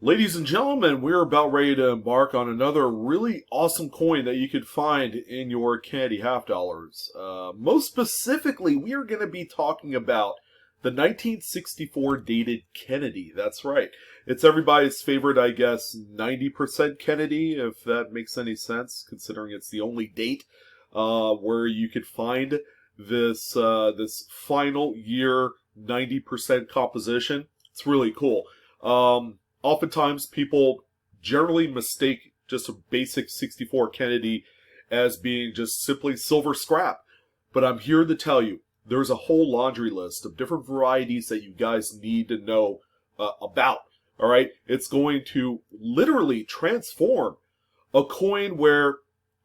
Ladies and gentlemen, we're about ready to embark on another really awesome coin that you could find in your candy half dollars. Most specifically, we are going to be talking about the 1964 dated Kennedy. That's right. It's everybody's favorite, I guess, 90% Kennedy, if that makes any sense, considering it's the only date where you could find this final year 90% composition. It's really cool. Oftentimes people generally mistake just a basic 64 Kennedy as being just simply silver scrap. But I'm here to tell you, there's a whole laundry list of different varieties that you guys need to know about. All right? It's going to literally transform a coin where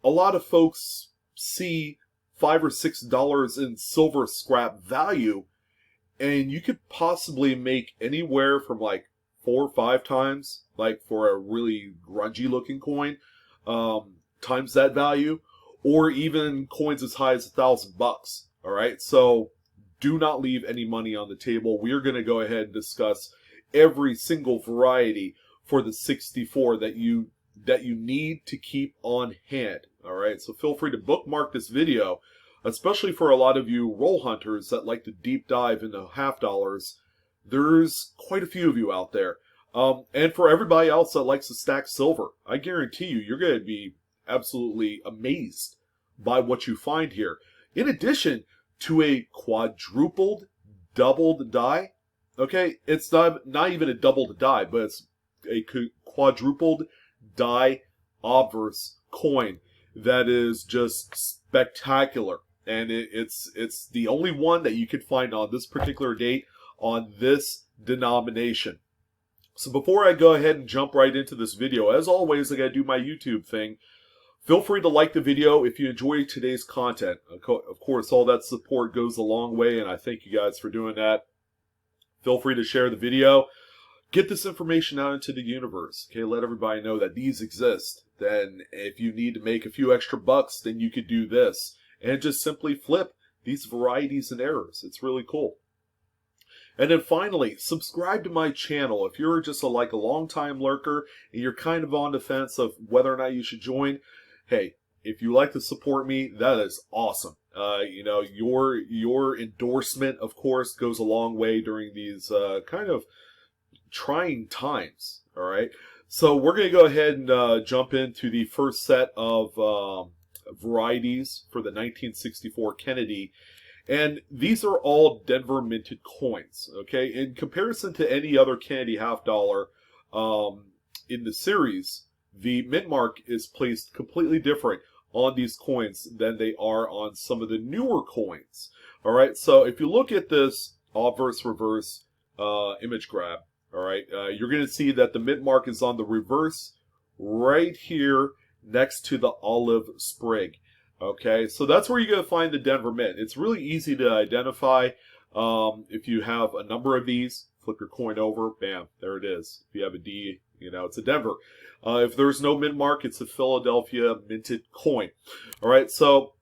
a lot of folks see $5 or $6 in silver scrap value, and you could possibly make anywhere from like 4 or 5 times, like for a really grungy looking coin, times that value, or even coins as high as $1,000. All right, so do not leave any money on the table. We are going to go ahead and discuss every single variety for the 64 that you need to keep on hand. All right, so feel free to bookmark this video, especially for a lot of you roll hunters that like to deep dive into half dollars. There's quite a few of you out there. And for everybody else that likes to stack silver, I guarantee you, you're going to be absolutely amazed by what you find here. In addition to a quadrupled, doubled die, okay, it's not even a doubled die, but it's a quadrupled Die Obverse coin that is just spectacular. And it's the only one that you can find on this particular date, on this denomination. So before I go ahead and jump right into this video, as always, I gotta do my YouTube thing. Feel free to like the video if you enjoy today's content. Of course, all that support goes a long way, and I thank you guys for doing that. Feel free to share the video. Get this information out into the universe. Okay, let everybody know that these exist. Then if you need to make a few extra bucks, then you could do this. And just simply flip these varieties and errors. It's really cool. And then finally, subscribe to my channel. If you're just a long-time lurker and you're kind of on the fence of whether or not you should join, hey, if you like to support me, that is awesome. Your endorsement, of course, goes a long way during these kind of trying times. All right, so we're going to go ahead and jump into the first set of varieties for the 1964 Kennedy. And these are all Denver minted coins, okay? In comparison to any other Kennedy half dollar in the series, the mint mark is placed completely different on these coins than they are on some of the newer coins. All right, so if you look at this obverse reverse image grab, all right, you're going to see that the mint mark is on the reverse right here next to the olive sprig. Okay, so that's where you're going to find the Denver Mint. It's really easy to identify. If you have a number of these, flip your coin over, bam, there it is. If you have a D, it's a Denver. If there's no mint mark, it's a Philadelphia minted coin. All right, so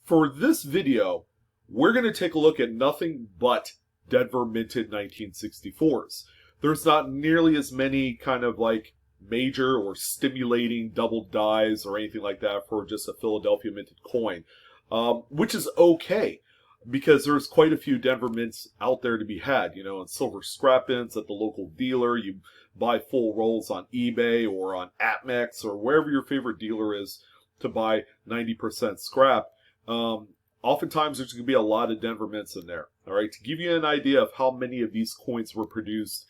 for this video, we're going to take a look at nothing but Denver minted 1964s. There's not nearly as many kind of like major or stimulating double dies or anything like that for just a Philadelphia minted coin, which is okay because there's quite a few Denver mints out there to be had, in silver scrap mints at the local dealer. You buy full rolls on eBay or on APMEX or wherever your favorite dealer is to buy 90% scrap. Oftentimes there's going to be a lot of Denver mints in there. All right, to give you an idea of how many of these coins were produced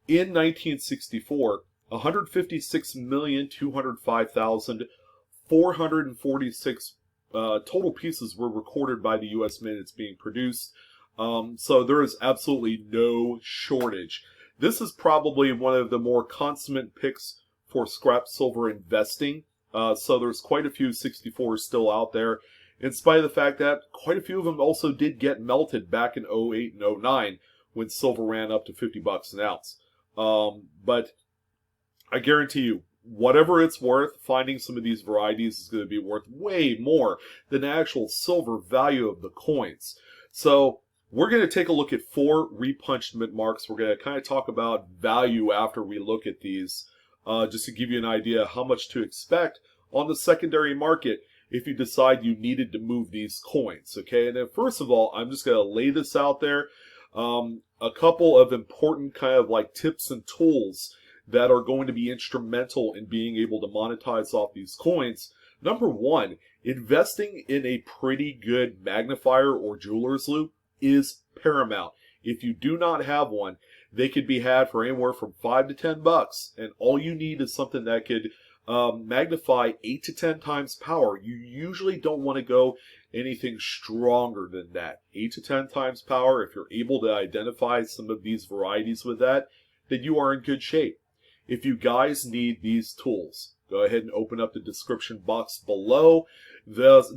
in 1964, 156,205,446 total pieces were recorded by the U.S. Mint it's being produced. So there is absolutely no shortage. This is probably one of the more consummate picks for scrap silver investing. So there's quite a few 64s still out there, in spite of the fact that quite a few of them also did get melted back in 08 and 09 when silver ran up to $50 an ounce. But I guarantee you, whatever it's worth, finding some of these varieties is going to be worth way more than the actual silver value of the coins. So we're going to take a look at 4 repunched mint marks. We're going to kind of talk about value after we look at these, just to give you an idea how much to expect on the secondary market if you decide you needed to move these coins. Okay, and then first of all, I'm just going to lay this out there. A couple of important kind of like tips and tools that are going to be instrumental in being able to monetize off these coins. Number one, investing in a pretty good magnifier or jeweler's loupe is paramount. If you do not have one, they could be had for anywhere from $5 to $10, and all you need is something that could magnify 8 to 10 times power. You usually don't want to go anything stronger than that. 8 to 10 times power, if you're able to identify some of these varieties with that, then you are in good shape. If you guys need these tools, go ahead and open up the description box below. Those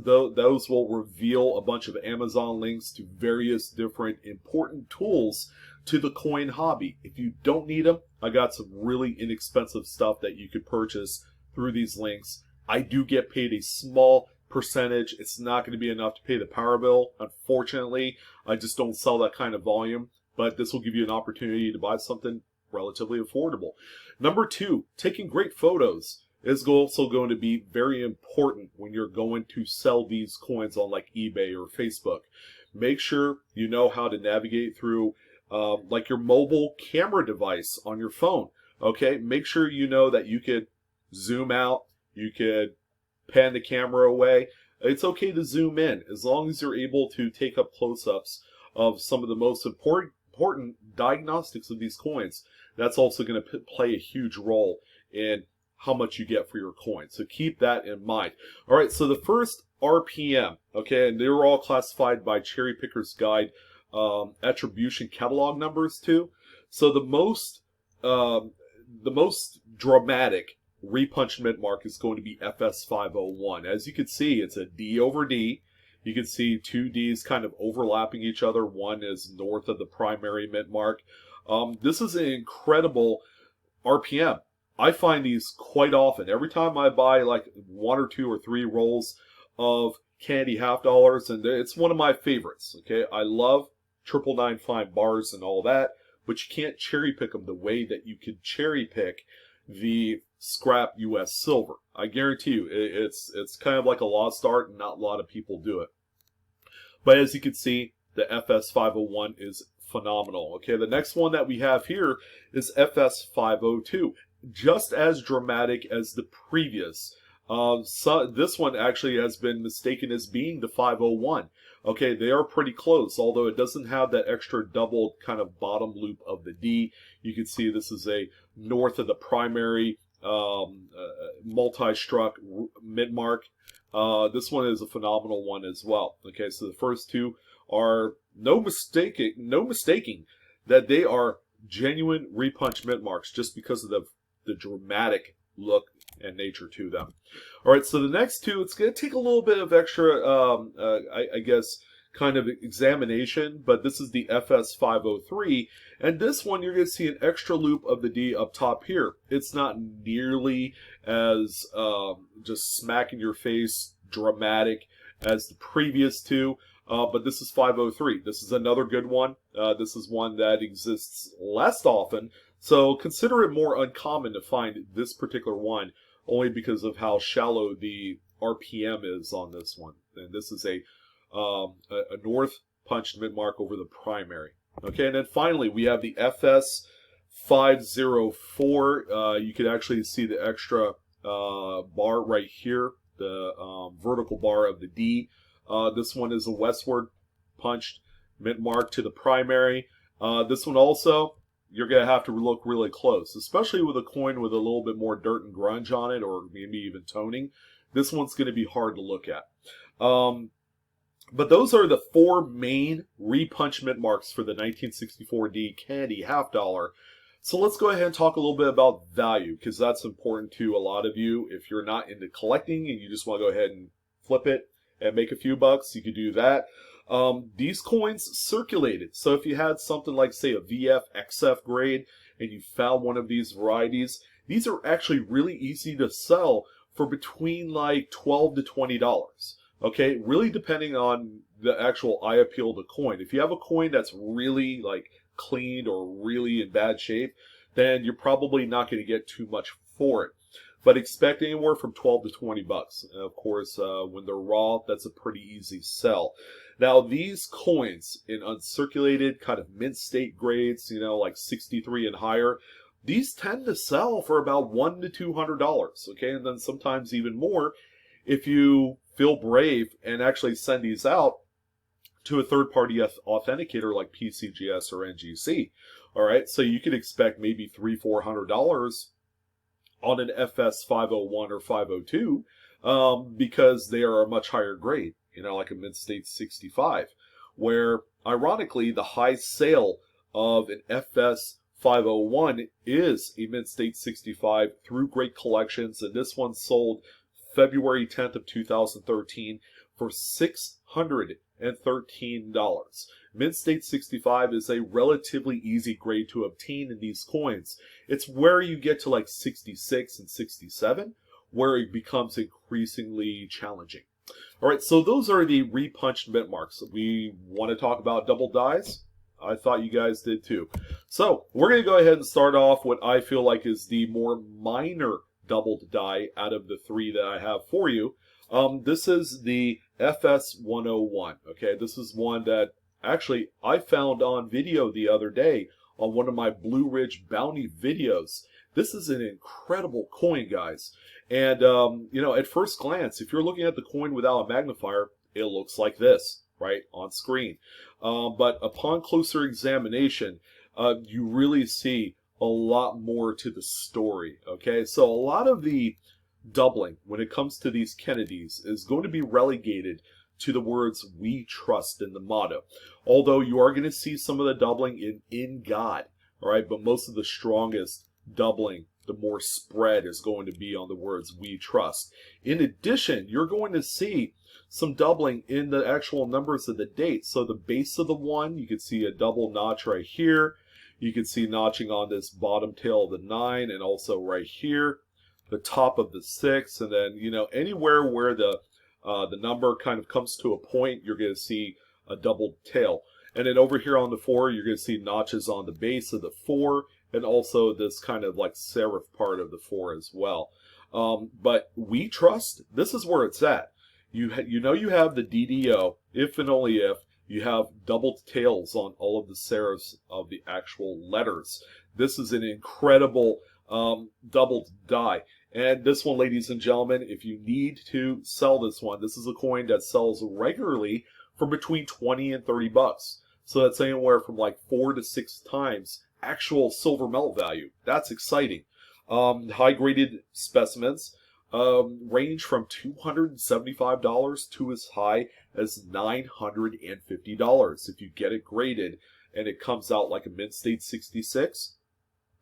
will reveal a bunch of Amazon links to various different important tools to the coin hobby. If you don't need them, I got some really inexpensive stuff that you could purchase through these links. I do get paid a small percentage. It's not going to be enough to pay the power bill. Unfortunately, I just don't sell that kind of volume, but this will give you an opportunity to buy something relatively affordable. Number two, taking great photos is also going to be very important when you're going to sell these coins on like eBay or Facebook. Make sure you know how to navigate through like your mobile camera device on your phone. Okay, make sure you know that you could zoom out, you could pan the camera away. It's okay to zoom in as long as you're able to take up close-ups of some of the most important diagnostics of these coins. That's also going to play a huge role in how much you get for your coin. So keep that in mind. All right, so the first RPM, okay, and they were all classified by Cherry Picker's Guide attribution catalog numbers too. So the most dramatic repunched mint mark is going to be FS501. As you can see, it's a D over D. You can see 2 Ds kind of overlapping each other. One is north of the primary mint mark. This is an incredible RPM. I find these quite often. Every time I buy like 1 or 2 or 3 rolls of candy half dollars, and it's one of my favorites. Okay, I love 999 fine bars and all that, but you can't cherry pick them the way that you could cherry pick the scrap US silver. I guarantee you, it's kind of like a lost art, and not a lot of people do it. But as you can see, the FS501 is phenomenal. Okay, the next one that we have here is FS502. Just as dramatic as the previous. So this one actually has been mistaken as being the 501. Okay, they are pretty close, although it doesn't have that extra double kind of bottom loop of the D. You can see this is a north of the primary multi-struck mint mark. This one is a phenomenal one as well. Okay, so the first two are no mistaking that they are genuine repunch mint marks just because of the dramatic look and nature to them. All right, so the next two, it's going to take a little bit of extra, I guess, kind of examination, but this is the FS503, and this one you're going to see an extra loop of the D up top here. It's not nearly as just smack in your face dramatic as the previous two, but this is 503. This is another good one. This is one that exists less often, so consider it more uncommon to find this particular one, only because of how shallow the RPM is on this one. And this is a north punched mint mark over the primary. Okay, and then finally we have the FS504. You can actually see the extra bar right here, the vertical bar of the D. This one is a westward punched mint mark to the primary. This one also, you're going to have to look really close, especially with a coin with a little bit more dirt and grunge on it, or maybe even toning. This one's going to be hard to look at. But those are the 4 main repunch mint marks for the 1964D candy half dollar. So let's go ahead and talk a little bit about value, because that's important to a lot of you. If you're not into collecting and you just want to go ahead and flip it and make a few bucks, you could do that. These coins circulated. So if you had something like, say, a VF, XF grade, and you found one of these varieties, these are actually really easy to sell for between like $12 to $20. Okay, really depending on the actual eye appeal of the coin. If you have a coin that's really like cleaned or really in bad shape, then you're probably not going to get too much for it. But expect anywhere from 12 to 20 bucks. And of course, when they're raw, that's a pretty easy sell. Now, these coins in uncirculated kind of mint state grades, like 63 and higher, these tend to sell for about $100 to $200. Okay, and then sometimes even more if you feel brave and actually send these out to a third-party authenticator like PCGS or NGC. All right, so you could expect maybe $300-400 on an FS 501 or 502 because they are a much higher grade, like a mid-state 65, where ironically the high sale of an FS 501 is a mid-state 65 through Great Collections, and this one sold February 10th of 2013 for $613. Mid-State 65 is a relatively easy grade to obtain in these coins. It's where you get to like 66 and 67 where it becomes increasingly challenging. All right, so those are the repunched mint marks. We want to talk about double dies. I thought you guys did too. So we're going to go ahead and start off what I feel like is the more minor doubled die out of the three that I have for you. This is the FS 101. Okay, this is one that actually I found on video the other day on one of my Blue Ridge Bounty videos. This is an incredible coin, guys. And, at first glance, if you're looking at the coin without a magnifier, it looks like this, right, on screen. But upon closer examination, you really see a lot more to the story, okay? So a lot of the doubling when it comes to these Kennedys is going to be relegated to the words "we trust" in the motto. Although you are going to see some of the doubling in God, all right? But most of the strongest doubling, the more spread, is going to be on the words "we trust." In addition, you're going to see some doubling in the actual numbers of the dates. So the base of the 1, you can see a double notch right here. You can see notching on this bottom tail of the 9 and also right here, the top of the 6, and then, anywhere where the number kind of comes to a point, you're going to see a double tail. And then over here on the 4, you're going to see notches on the base of the 4 and also this kind of like serif part of the 4 as well. But we trust, this is where it's at. You have the DDO, if and only if you have doubled tails on all of the serifs of the actual letters. This is an incredible doubled die. And this one, ladies and gentlemen, if you need to sell this one, this is a coin that sells regularly for between 20 and 30 bucks. So that's anywhere from like 4 to 6 times actual silver melt value. That's exciting. High graded specimens range from $275 to as high as $950 if you get it graded and it comes out like a mint state 66.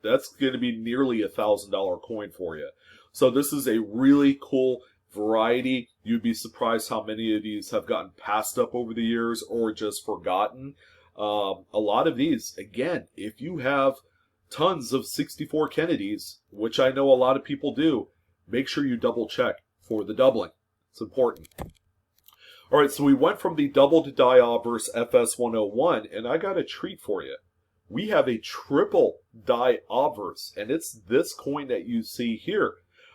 That's going to be nearly $1,000 coin for you. So this is a really cool variety. You'd be surprised how many of these have gotten passed up over the years or just forgotten. A lot of these, again, if you have tons of 64 Kennedys, which I know a lot of people do, make sure you double check for the doubling. It's important. All right, so we went from the doubled Die Obverse FS 101, and I got a treat for you. We have a triple Die Obverse, and it's this coin that you see here.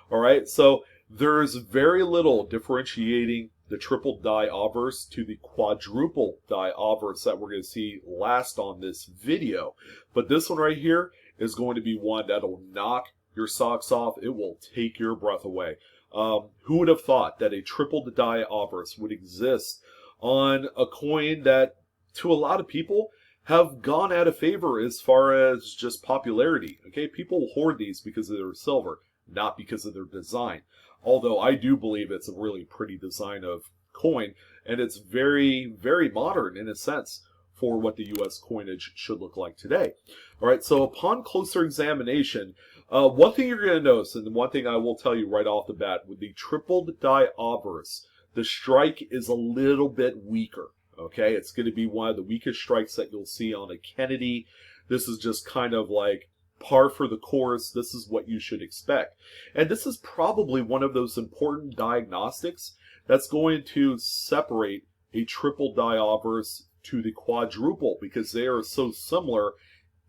All right, so there's very little differentiating the triple Die Obverse to the quadruple Die Obverse that we're going to see last on this video. But this one right here is going to be one that'll knock your socks off. It will take your breath away. Who would have thought that a triple Die Obverse would exist on a coin that, to a lot of people, have gone out of favor as far as just popularity. Okay, people hoard these because of their silver, not because of their design. Although I do believe it's a really pretty design of coin, and it's very, very modern in a sense for what the U.S. coinage should look like today. All right, so upon closer examination, one thing you're going to notice, and one thing I will tell you right off the bat, with the tripled Die Obverse, the strike is a little bit weaker. Okay, it's going to be one of the weakest strikes that you'll see on a Kennedy. This is just kind of like par for the course. This is what you should expect. And this is probably one of those important diagnostics that's going to separate a triple die obverse to the quadruple, because they are so similar.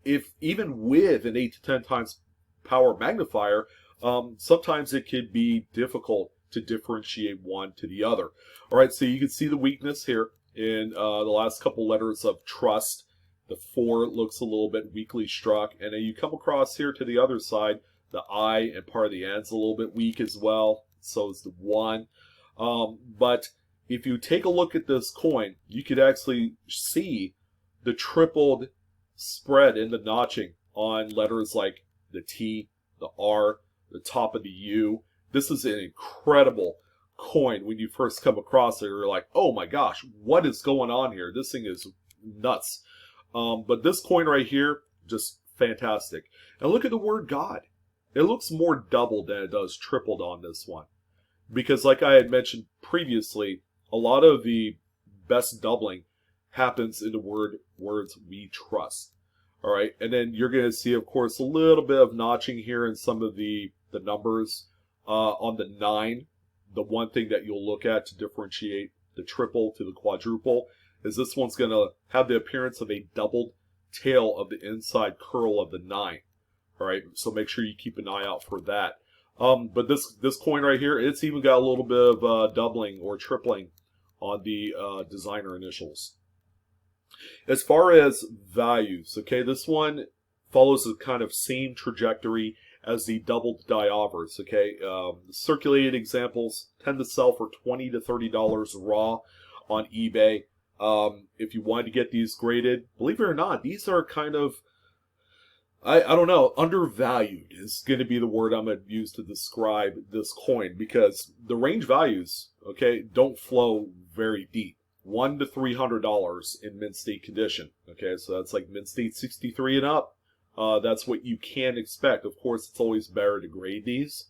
If even with an 8 to 10 times power magnifier, sometimes it could be difficult to differentiate one to the other. All right, so you can see the weakness here in the last couple letters of trust. The 4 looks a little bit weakly struck, and then you come across here to the other side, the I and part of the N's a little bit weak as well. So is the 1. But if you take a look at this coin, you could actually see the tripled spread in the notching on letters like the T, the R, the top of the U. This is an incredible coin. When you first come across it, you're like, oh my gosh, what is going on here? This thing is nuts. But this coin right here, just fantastic. And look at the word God. It looks more doubled than it does tripled on this one. Because like I had mentioned previously, a lot of the best doubling happens in the words we trust. All right, and then you're going to see, of course, a little bit of notching here in some of the numbers. On the 9, the one thing that you'll look at to differentiate the triple to the quadruple is this one's going to have the appearance of a doubled tail of the inside curl of the 9. All right, so make sure you keep an eye out for that. But this coin right here, it's even got a little bit of doubling or tripling on the designer initials. As far as values, okay, this one follows the kind of same trajectory as the doubled Die Averse, okay? Circulated examples tend to sell for $20 to $30 raw on eBay. If you wanted to get these graded, believe it or not, these are kind of, I don't know, undervalued is going to be the word I'm going to use to describe this coin, because the range values, okay, don't flow very deep. $100 to $300 in mint state condition. Okay, so that's like mint state 63 and up. That's what you can expect. Of course, it's always better to grade these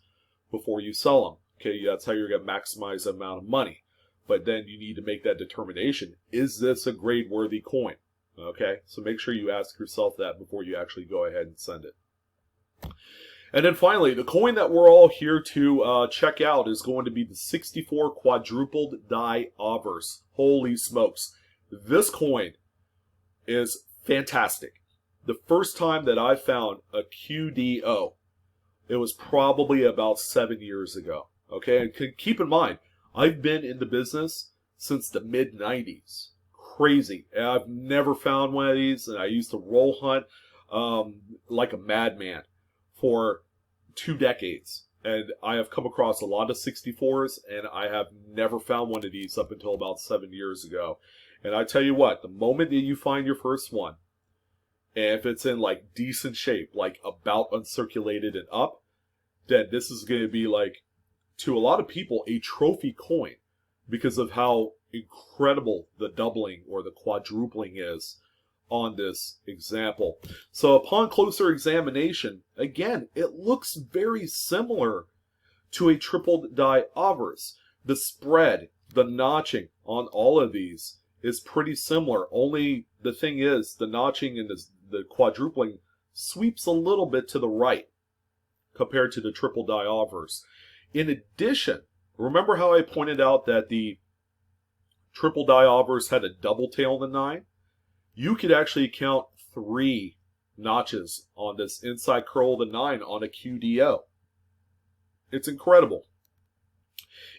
before you sell them. Okay, that's how you're going to maximize the amount of money. But then you need to make that determination. Is this a grade-worthy coin? Okay, so make sure you ask yourself that before you actually go ahead and send it. And then finally, the coin that we're all here to check out is going to be the 64 quadrupled Die Obverse. Holy smokes. This coin is fantastic. The first time that I found a QDO, it was probably about 7 years ago. Okay, and keep in mind, I've been in the business since the mid-90s. Crazy. And I've never found one of these, and I used to roll hunt like a madman for 2 decades, and I have come across a lot of 64s, and I have never found one of these up until about 7 years ago. And I tell you what, the moment that you find your first one, and if it's in like decent shape, like about uncirculated and up, then this is going to be like, to a lot of people, a trophy coin because of how incredible the doubling or the quadrupling is on this example. So upon closer examination, again, it looks very similar to a tripled Die Obverse. The spread, the notching on all of these is pretty similar. Only the thing is, the notching and the quadrupling sweeps a little bit to the right compared to the triple Die Obverse. In addition, remember how I pointed out that the triple Die Obverse had a double tail in the 9? You could actually count 3 notches on this inside curl of the 9 on a QDO. It's incredible.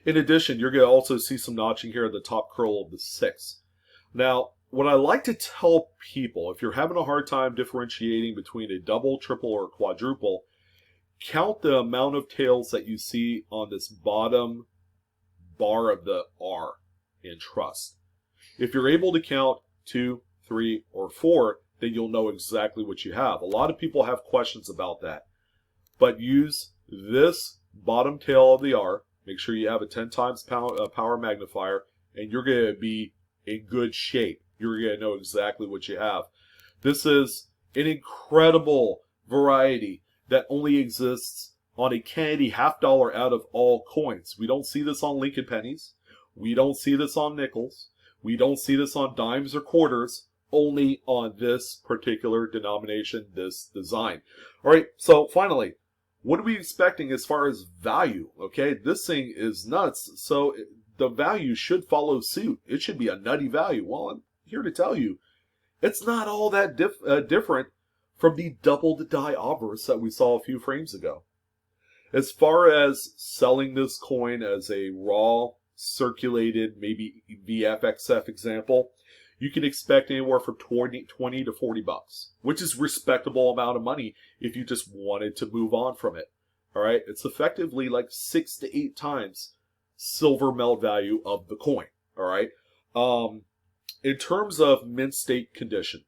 In addition, you're going to also see some notching here at the top curl of the 6. Now, what I like to tell people, if you're having a hard time differentiating between a double, triple, or quadruple, count the amount of tails that you see on this bottom bar of the R in trust. If you're able to count 2, 3, or 4, then you'll know exactly what you have. A lot of people have questions about that. But use this bottom tail of the R. Make sure you have a 10 times power magnifier, and you're going to be in good shape. You're going to know exactly what you have. This is an incredible variety that only exists on a candy $50 out of all coins. We don't see this on Lincoln pennies. We don't see this on nickels. We don't see this on dimes or quarters. Only on this particular denomination, this design. All right, so finally, what are we expecting as far as value? Okay, this thing is nuts. So the value should follow suit. It should be a nutty value. Well, I'm here to tell you, it's not all that different from the doubled Die Obverse that we saw a few frames ago. As far as selling this coin as a raw, circulated, maybe VFXF example, you can expect anywhere from 20 to 40 bucks, which is a respectable amount of money if you just wanted to move on from it. All right, it's effectively like 6 to 8 times silver melt value of the coin. All right, in terms of mint state condition,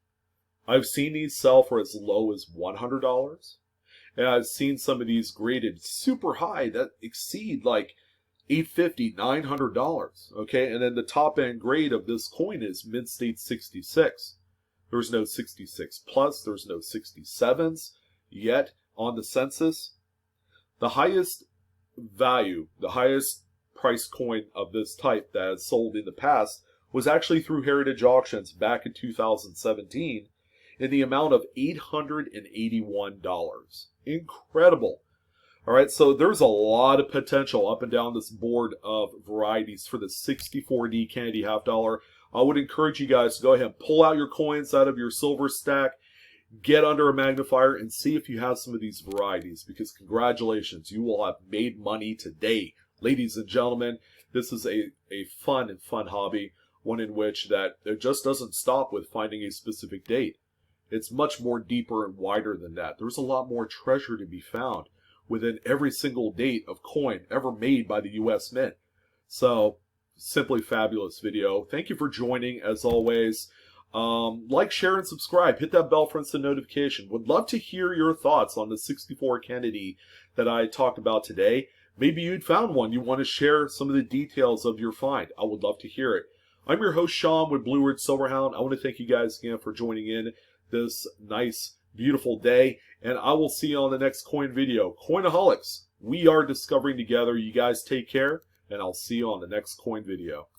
I've seen these sell for as low as $100, and I've seen some of these graded super high that exceed like $850, $900. Okay, and then the top end grade of this coin is mint state 66. There's no 66 plus. There's no 67s yet on the census. The highest value, the highest price coin of this type that has sold in the past was actually through Heritage Auctions back in 2017 in the amount of $881. Incredible. All right, so there's a lot of potential up and down this board of varieties for the 64D candy half dollar. I would encourage you guys to go ahead and pull out your coins out of your silver stack, get under a magnifier, and see if you have some of these varieties, because congratulations, you will have made money today. Ladies and gentlemen, this is a fun hobby, one in which that it just doesn't stop with finding a specific date. It's much more deeper and wider than that. There's a lot more treasure to be found within every single date of coin ever made by the U.S. Mint. So, simply fabulous video. Thank you for joining, as always. Like, share, and subscribe. Hit that bell for instant notification. Would love to hear your thoughts on the 64 Kennedy that I talked about today. Maybe you'd found one. You want to share some of the details of your find. I would love to hear it. I'm your host, Sean, with BlueRidgeSilverhound. I want to thank you guys again for joining in this nice, beautiful day, and I will see you on the next coin video. Coinaholics, we are discovering together. You guys take care, and I'll see you on the next coin video.